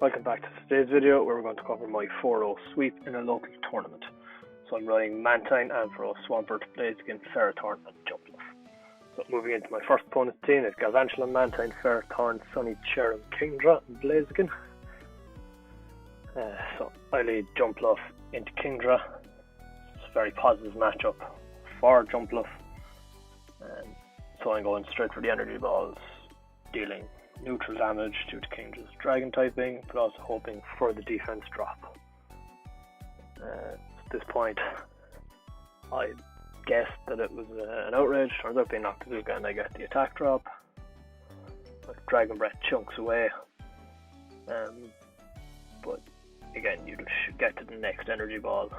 Welcome back to today's video where we're going to cover my 4-0 sweep in a local tournament. So I'm running Mantine and for Swampert plays against Ferrothorn and Jumpluff. So moving into my first opponent's team is Galvantula, Mantine, Ferrothorn, Sunny, Cherem, Kingdra and Blaziken. So I lead Jumpluff into Kingdra. It's a very positive matchup for Jumpluff. So I'm going straight for the energy balls, dealing neutral damage due to Kingdra's dragon typing, but also hoping for the defense drop. At this point, I guessed that it was an outrage. Turns out being knocked to again, I get the attack drop. Dragon Breath chunks away. But again, you should get to the next energy ball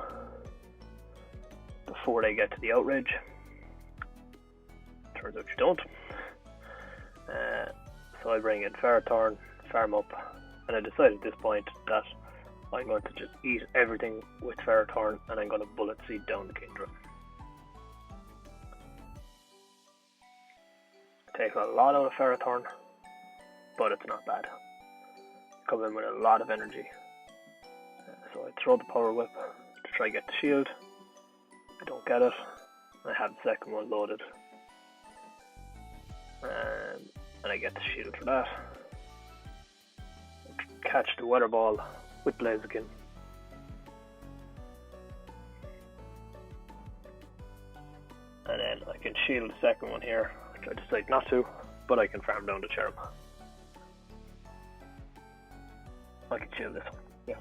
before they get to the outrage. Turns out you don't. So I bring in Ferrothorn, farm up, and I decide at this point that I'm going to just eat everything with Ferrothorn and I'm going to bullet seed down the Kingdra. Take a lot out of Ferrothorn, but it's not bad. Come in with a lot of energy. So I throw the power whip to try to get the shield. I don't get it. I have the second one loaded. And I get the shield for that. Catch the weather ball with Blaziken. And then I can shield the second one here, which I decide not to, but I can farm down the Cherem. I can shield this one, yeah.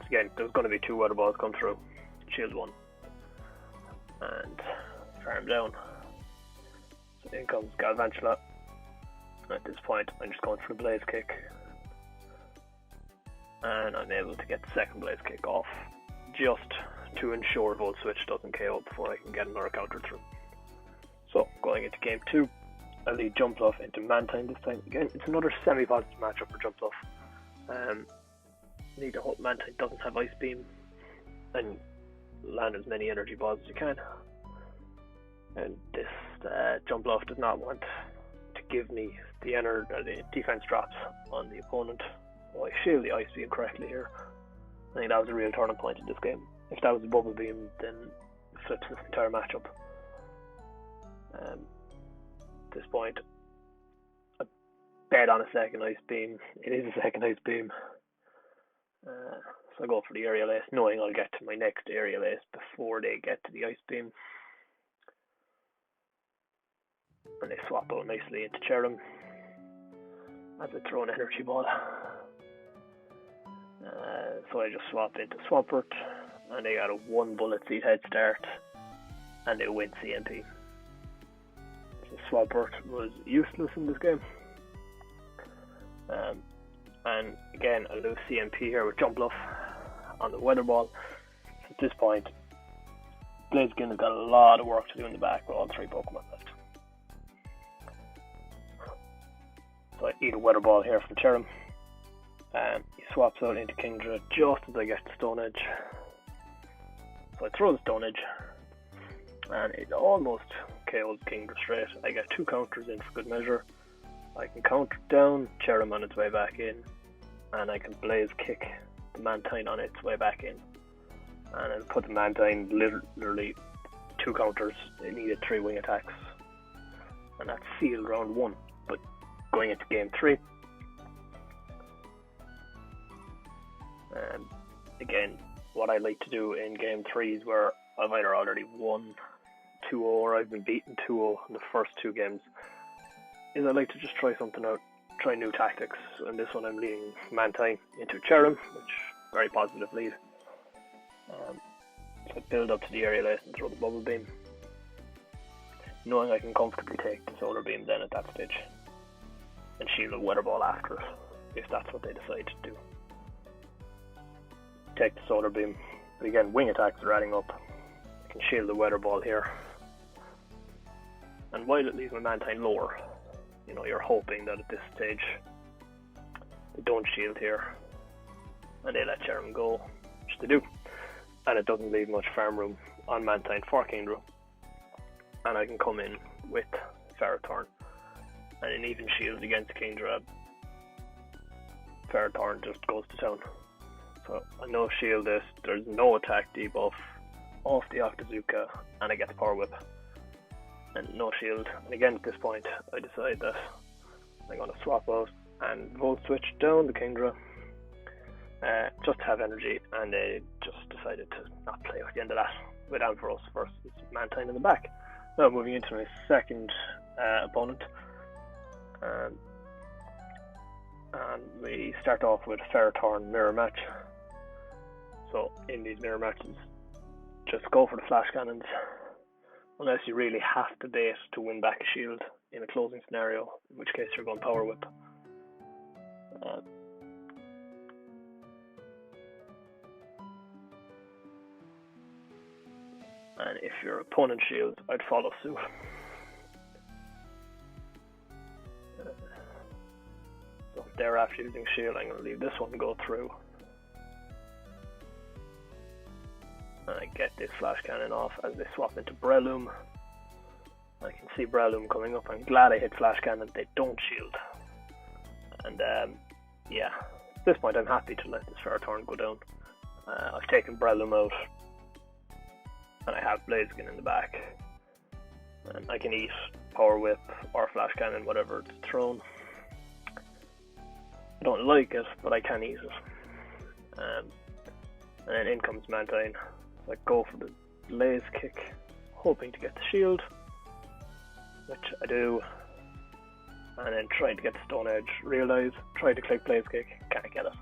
So again, there's going to be two weather balls come through. Shield one. And farm down. So in comes Galvantula. At this point, I'm just going for the Blaze Kick. And I'm able to get the second Blaze Kick off, just to ensure Volt Switch doesn't KO before I can get another counter through. So, going into game 2, I lead Jumpluff into Mantine this time. Again, it's another semi-positive matchup for Jumpluff. Need to hope Mantine doesn't have Ice Beam and land as many energy balls as you can. And this Jumpluff does not want to give me the defense drops on the opponent. Oh, I shield the Ice Beam correctly here. I think that was a real turning point in this game. If that was a Bubble Beam, then it flips this entire matchup. At this point, I bet on a second Ice Beam. It is a second Ice Beam. So I go for the Aerial Ace, knowing I'll get to my next Aerial Ace before they get to the Ice Beam. And they swap out nicely into Cherem as I throw an energy ball. So I just swap into Swampert and they got a 1 bullet seed head start and they win CMP. So Swampert was useless in this game. And again, I lose CMP here with Jumpluff on the weather ball. So at this point, Blaziken has got a lot of work to do in the back with all 3 Pokemon left. So I eat a weather ball here from Cherem. He swaps out into Kingdra just as I get to Stone Edge. So I throw the Stone Edge and it almost KOs Kingdra straight. I get 2 counters in for good measure. I can counter down Cherem on its way back in, and I can Blaze Kick the Mantine on its way back in. And I'll put the Mantine literally 2 counters. It needed 3 wing attacks. And that's sealed round 1. But going into game 3, again, what I like to do in game 3 is where I've either already won 2-0 or I've been beaten 2-0 in the first 2 games, is I like to just try something out, try new tactics. And this one I'm leading Mantine into Cherem, which very positive lead. So I build up to the Aerial Ace and throw the Bubble Beam, knowing I can comfortably take the Solar Beam then at that stage and shield a weather ball after it, if that's what they decide to do. Take the Solar Beam, but again, wing attacks are adding up. I can shield the weather ball here, and while it leaves my Mantine lower, you know, you're hoping that at this stage they don't shield here and they let Cherem go, which they do, and it doesn't leave much farm room on Mantine for Kingdra. And I can come in with Ferrothorn and an even shield against Kingdra Ferrothorn just goes to town. So I no shield this, there's no attack debuff off the Octazooka, and I get the Power Whip. And no shield. And again at this point, I decide that I'm going to swap out and Volt Switch down the Kingdra. Just to have energy, and they just decided to not play at the end of that with Ampharos versus Mantine in the back. Now moving into my second opponent, and we start off with Ferrothorn mirror match. So in these mirror matches, just go for the flash cannons, unless you really have to bait to win back a shield in a closing scenario, in which case you're going Power Whip. And if your opponent shields, I'd follow suit. So if they're after using shield, I'm going to leave this one go through. And I get this flash cannon off as they swap into Breloom. I can see Breloom coming up. I'm glad I hit flash cannon. They don't shield. And yeah, at this point I'm happy to let this Ferrothorn go down. I've taken Breloom out. And I have Blaziken in the back. And I can eat Power Whip or Flash Cannon, whatever it's thrown. I don't like it, but I can eat it. And then in comes Mantine. So I go for the Blaze Kick, hoping to get the shield, which I do. And then try to get the Stone Edge, realise, try to click Blaze Kick, can't get it.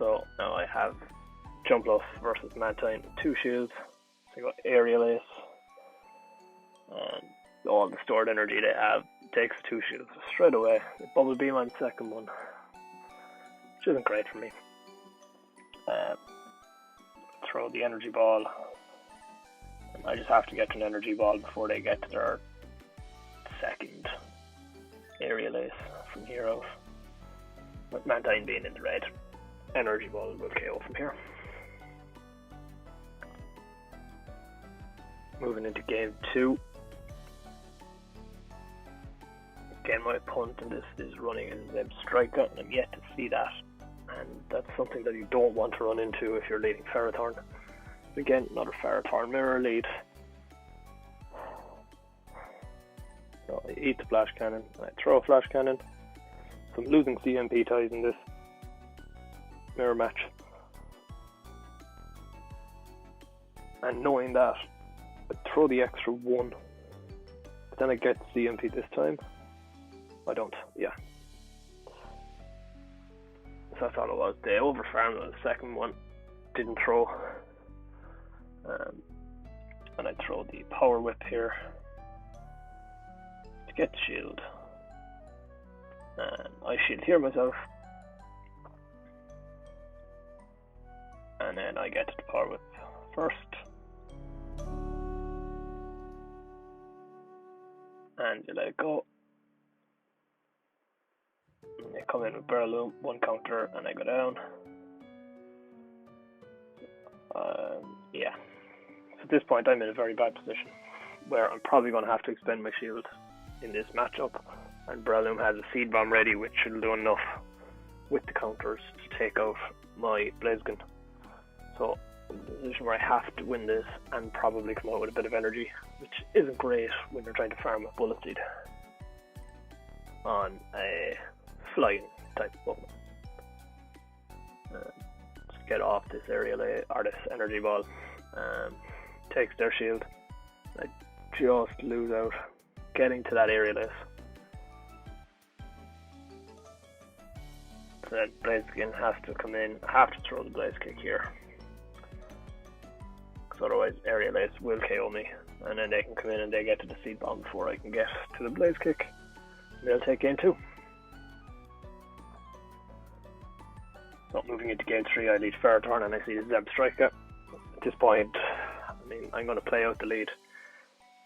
So now I have Jumpluff versus Mantine with 2 shields. So I got Aerial Ace, and all the stored energy they have takes 2 shields straight away. The Bubble Beam on the second one, which isn't great for me. Throw the Energy Ball, and I just have to get to an Energy Ball before they get to their second Aerial Ace from here out. With Mantine being in the red, Energy Ball will KO from here. Moving into game 2. Again, my opponent in this is running a Zeb Striker, and I'm yet to see that. And that's something that you don't want to run into if you're leading Ferrothorn. Again, another Ferrothorn mirror lead. So I eat the Flash Cannon, and I throw a Flash Cannon. So I'm losing CMP ties in this mirror match. And knowing that, I throw the extra 1, but then I get CMP this time. I don't, yeah. So that's all it was. They overfarmed on the second one, didn't throw. And I throw the Power Whip here to get the shield. And I shield here myself. And then I get to the Power Whip first. And you let it go. And they come in with Breloom, 1 counter, and I go down. Yeah. So at this point I'm in a very bad position, where I'm probably going to have to expend my shield in this matchup. And Breloom has a Seed Bomb ready, which should do enough with the counters to take out my Blaziken. So in a position where I have to win this and probably come out with a bit of energy, which isn't great when you're trying to farm a Bullet Seed on a flying type of Pokemon. Just get off this aerial or this energy ball. Takes their shield. I just lose out getting to that aerial ace. So then Blaziken has to come in. I have to throw the Blaze Kick here, because otherwise Aerial Ace will KO me, and then they can come in and they get to the Seed Bomb before I can get to the Blaze Kick. And they'll take game 2. So moving into game 3, I lead Ferrothorn and I see the Zeb Striker. At this point, I mean, I'm going to play out the lead,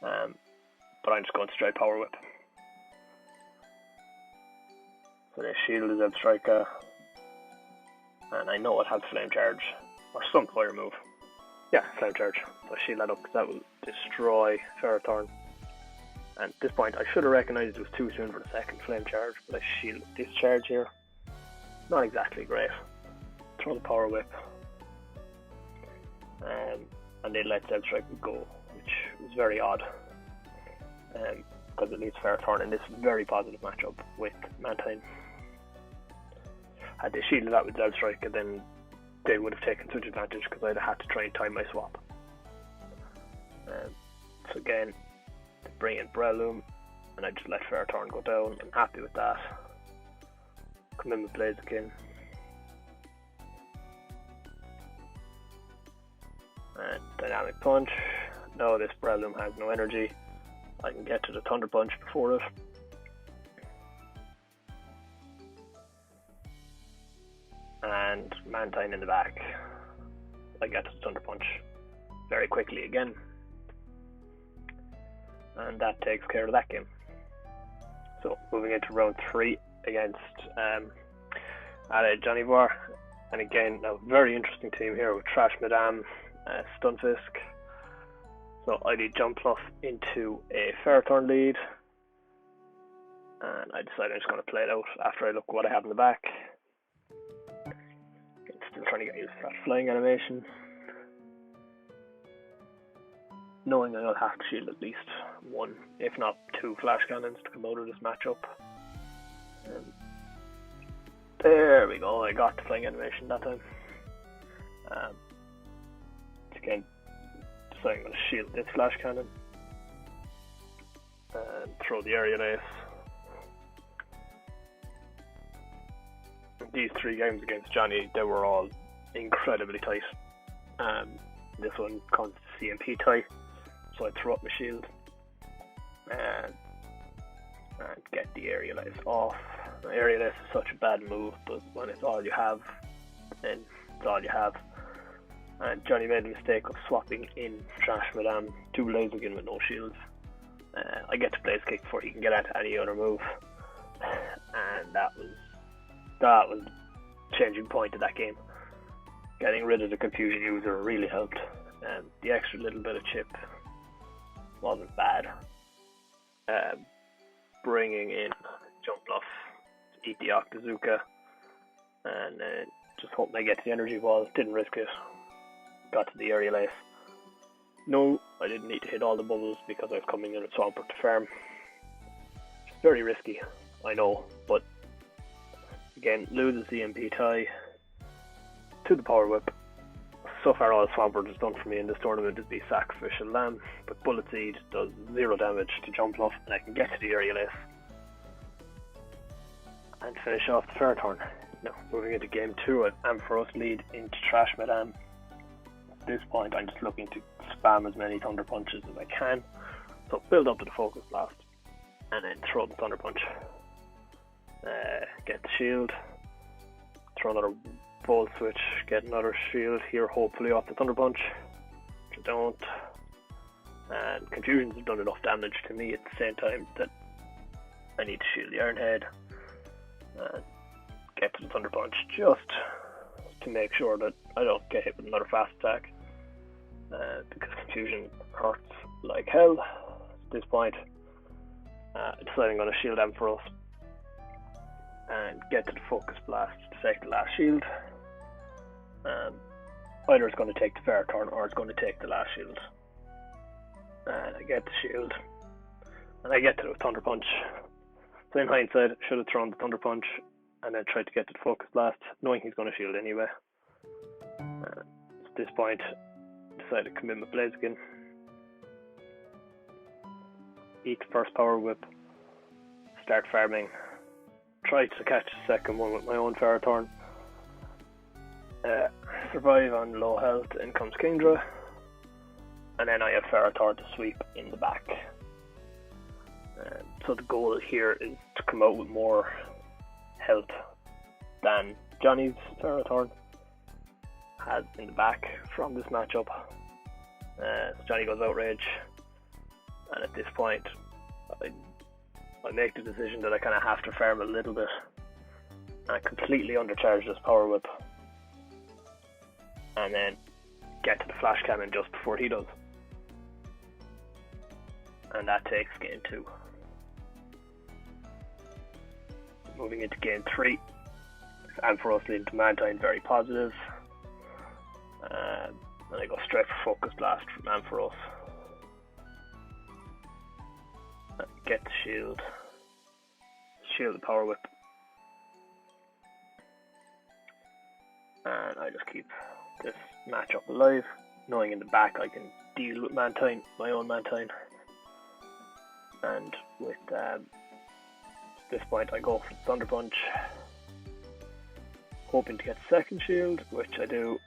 but I'm just going to straight Power Whip. So they shield the Zeb Striker, and I know it has Flame Charge, or some fire move. Yeah, Flame Charge. So I shield that up because that will destroy Ferrothorn. And at this point I should have recognised it was too soon for the second Flame Charge, but I shield Discharge here. not exactly great. Throw the power whip, and they let Silph go, which was very odd, because it leaves Fairthorn in this very positive matchup with Mantine. Had they shielded that with Silph, then they would have taken such advantage because I'd have had to try and time my swap. So again, they bring in Breloom, and I just let Fairthorn go down. I'm happy with that. Come in with Blaziken. And Dynamic Punch. No, this Breloom has no energy. I can get to the Thunder Punch before it. And Mantine in the back. I get to the Thunder Punch very quickly again. And that takes care of that game. So moving into round 3 against Johnny Var. And again, a very interesting team here with Trash Madame, Stunfisk. So I lead Jumpluff into a Fairthorn lead. And I decided I'm just going to play it out after I look what I have in the back. Still trying to get used to that flying animation. Knowing I'll have to shield at least 1, if not 2 flash cannons to come out of this matchup. There we go, I got the flying animation that time. Again, so I'm going to shield this flash cannon and throw the aerial ace. These 3 games against Johnny, they were all incredibly tight. This one comes to CMP tie, so I throw up my shield and get the aerial ace off. Aerial ace is such a bad move, but when it's all you have, then it's all you have. And Johnny made the mistake of swapping in Trash Madame to Blaziken with no shields. I get to Blaze Kick before he can get at any other move, and that was the changing point of that game. Getting rid of the Confusion user really helped, and the extra little bit of chip wasn't bad. Bringing in Jumpluff to eat the Octazooka, and just hoping I get to the energy ball. Didn't risk it. Got to the aerial ace. No, I didn't need to hit all the bubbles because I was coming in with Swampert to farm. Very risky, I know, but again, lose the CMP tie to the power whip. So far all Swampert has done for me in this tournament is be Sacrificial Lamb, but Bullet Seed does 0 damage to Jumpluff, and I can get to the aerial ace and finish off the Fairthorn. Now, moving into game 2, an Ampharos lead into Trash Madame. At this point, I'm just looking to spam as many Thunder Punches as I can. So build up to the Focus Blast, and then throw the Thunder Punch. Get the shield, throw another Volt Switch, get another shield here, hopefully off the Thunder Punch, which I don't. And Confusions have done enough damage to me at the same time that I need to shield the Iron Head and get to the Thunder Punch just to make sure that I don't get hit with another fast attack, because Confusion hurts like hell at this point. I decided I'm going to shield Ampharos and get to the Focus Blast to take the last shield. Either it's going to take the Fairthorn or it's going to take the last shield. And I get the shield, and I get to the Thunder Punch. So in hindsight, I should have thrown the Thunder Punch and then tried to get to the Focus Blast, knowing he's going to shield anyway. At this point, I decided to come in with Blaziken, eat the first Power Whip, start farming, try to catch the second one with my own Fairthorn, survive on low health. In comes Kingdra, and then I have Fairthorn to sweep in the back. So the goal here is to come out with more health than Johnny's Fairthorn has in the back from this matchup. So Johnny goes Outrage, and at this point I make the decision that I kind of have to farm a little bit, and I completely undercharge this Power Whip and then get to the Flash Cannon just before he does, and that takes game 2. Moving into game 3, Ampharos leading to Mantine, very positive. And I go straight for Focus Blast from Ampharos. Get the shield the Power Whip. And I just keep this matchup alive, knowing in the back I can deal with Mantine, my own Mantine. And with this point I go for Thunder Punch, hoping to get second shield, which I do,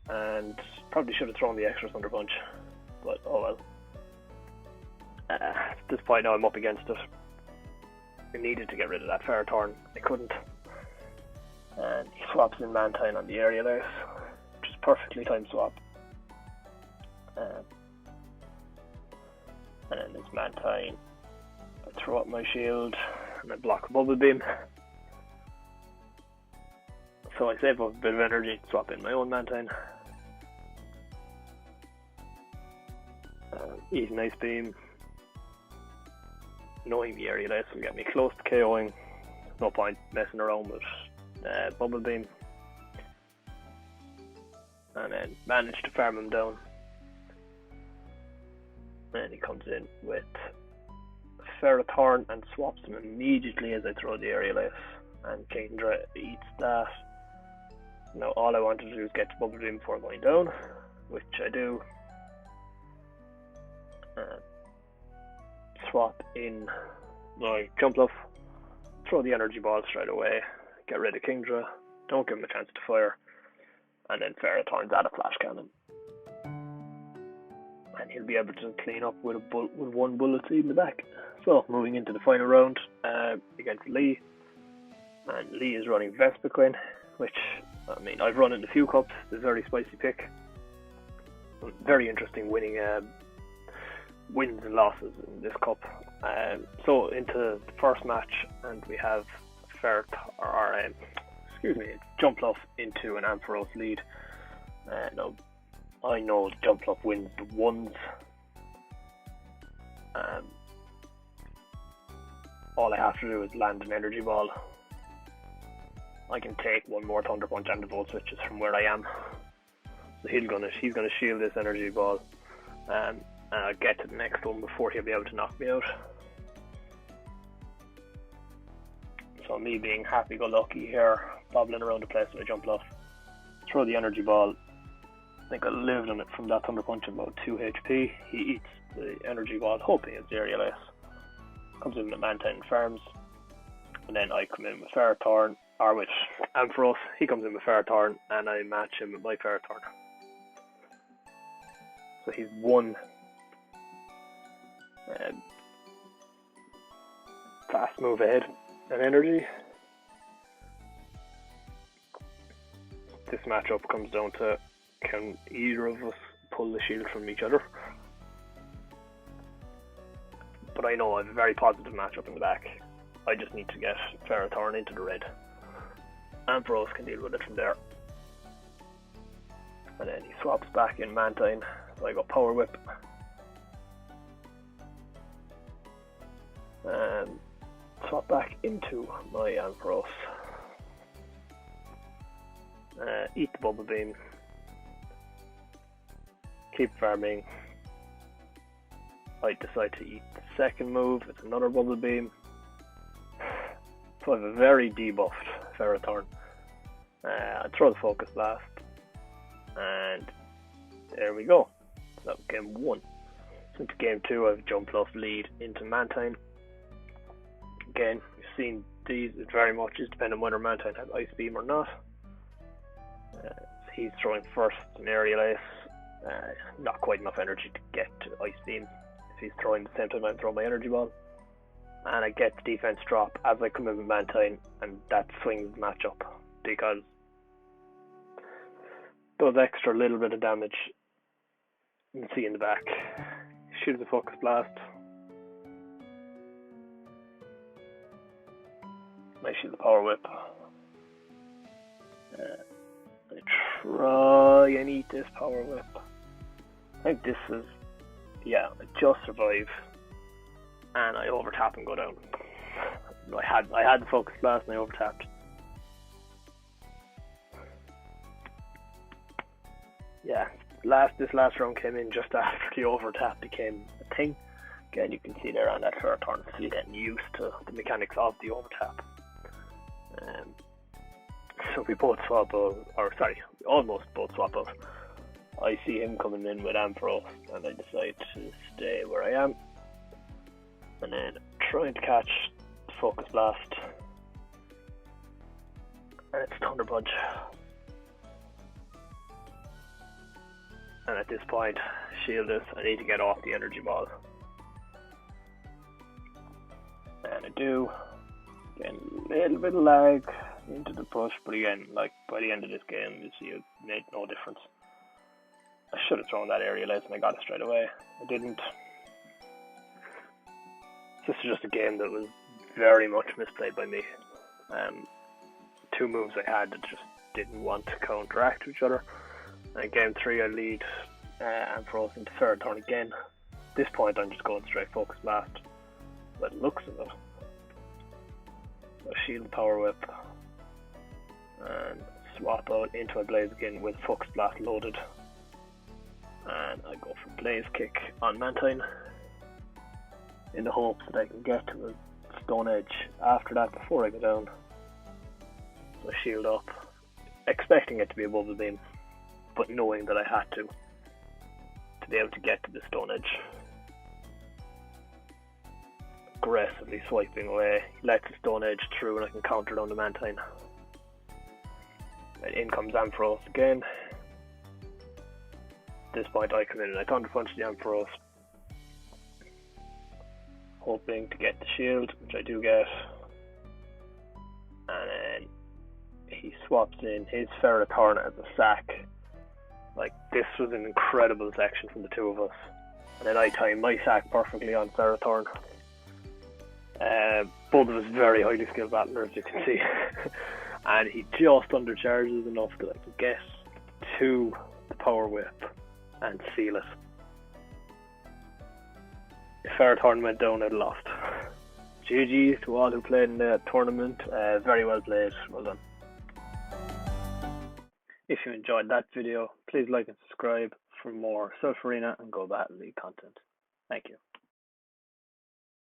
and probably should have thrown the extra Thunder Punch, but oh well. At this point now I'm up against it. I needed to get rid of that Ferrothorn, I couldn't. And he swaps in Mantine on the Aerial Ace, which is perfectly timed swap. And then this Mantine, I throw up my shield and I block a Bubble Beam. So I save up a bit of energy to swap in my own Mantine. Easy Ice Beam. Knowing the Aerial Ace will get me close to KOing. No point messing around with Bubble Beam. And then manage to farm him down. And he comes in with Ferrothorn and swaps him immediately as I throw the Aerial Ace. And Kingdra eats that. Now all I wanted to do is get to Bubble Beam before going down, which I do. Swap in my Jumpluff, throw the Energy Ball straight away, get rid of Kingdra, don't give him a chance to fire, and then Ferrothorn's at a Flash Cannon. And he'll be able to clean up with one bullet seed in the back. So, moving into the final round against Lee. And Lee is running Vespiquen, which, I mean, I've run it in a few cups, it's a very spicy pick. Very interesting winning wins and losses in this cup. So into the first match, and we have Jumpluff into an Ampharos lead. Now I know Jumpluff wins the ones. All I have to do is land an Energy Ball. I can take one more Thunder Punch and the Volt Switches from where I am. So he's gonna shield this Energy Ball. Get to the next one before he'll be able to knock me out. So me being happy-go-lucky here, bobbling around the place with a Jumpluff, throw the Energy Ball. I think I lived on it from that Thunder Punch about 2 HP. He eats the Energy Ball, hoping it's the Aerial Ace. Comes in with Mantine and farms. And then I come in with Ferrothorn, or with Ampharos. He comes in with Ferrothorn, and I match him with my Ferrothorn. So he's one fast move ahead and energy. This matchup comes down to, can either of us pull the shield from each other? But I know I have a very positive matchup in the back. I just need to get Ferrothorn into the red. Ampharos can deal with it from there. And then he swaps back in Mantine, so I got Power Whip. And swap back into my Ampharos. Eat the Bubble Beam. Keep farming. I decide to eat the second move, it's another Bubble Beam. So I have a very debuffed Ferrothorn. I throw the Focus Blast. And there we go. So that was game 1. So into game 2 I have Jumpluff lead into Mantine. Again, you've seen these, it very much is depending on whether Mantine has Ice Beam or not. He's throwing first an Aerial Ace. Not quite enough energy to get to Ice Beam if he's throwing at the same time I'm throwing my Energy Ball. And I get the defense drop as I come in with Mantine, and that swings the matchup because does extra little bit of damage. You can see in the back. Shoots the Focus Blast. I shoot the Power Whip. I try and eat this Power Whip. I think this is, yeah, I just survive. And I overtap and go down. I had the Focus Blast and I overtapped. This last round came in just after the overtap became a thing. Again, you can see there on that third turn, still getting used to the mechanics of the overtap. So we both swap out, or sorry, we almost both swap out. I see him coming in with Ampharos, and I decide to stay where I am. And then trying to catch the Focus Blast. And it's Thunder Punch. And at this point, shield this, I need to get off the energy ball. And I do. Again, a little bit of lag into the push, but again, like by the end of this game, you see it made no difference. I should have thrown that area less and I got it straight away. I didn't. This is just a game that was very much misplayed by me. Two moves I had that just didn't want to counteract each other. And in game 3 I lead Ampharos into third turn again. At this point I'm just going straight Focus Blast. But it looks of it. So shield Power Whip. And swap out into my Blaze again with Focus Blast loaded. And I go for Blaze Kick on Mantine in the hopes that I can get to the Stone Edge after that before I go down. So shield up, expecting it to be a Bubble Beam, but knowing that I had to be able to get to the Stone Edge. Aggressively swiping away, let the Stone Edge through and I can counter down the Mantine. And in comes Ampharos again. At this point I come in and I Thunder Punch the Ampharos, hoping to get the shield, which I do get. And then he swaps in his Ferrothorn as a sack. Like, this was an incredible section from the two of us. And then I time my sack perfectly on Ferrothorn. Both of us very highly skilled battlers, you can see. And he just undercharges enough that I can get to the Power Whip and seal it. If Ferrothorn went down, I'd lost. GG to all who played in the tournament. Very well played. Well done. If you enjoyed that video, please like and subscribe for more Silph Arena and Go Battle League content. Thank you.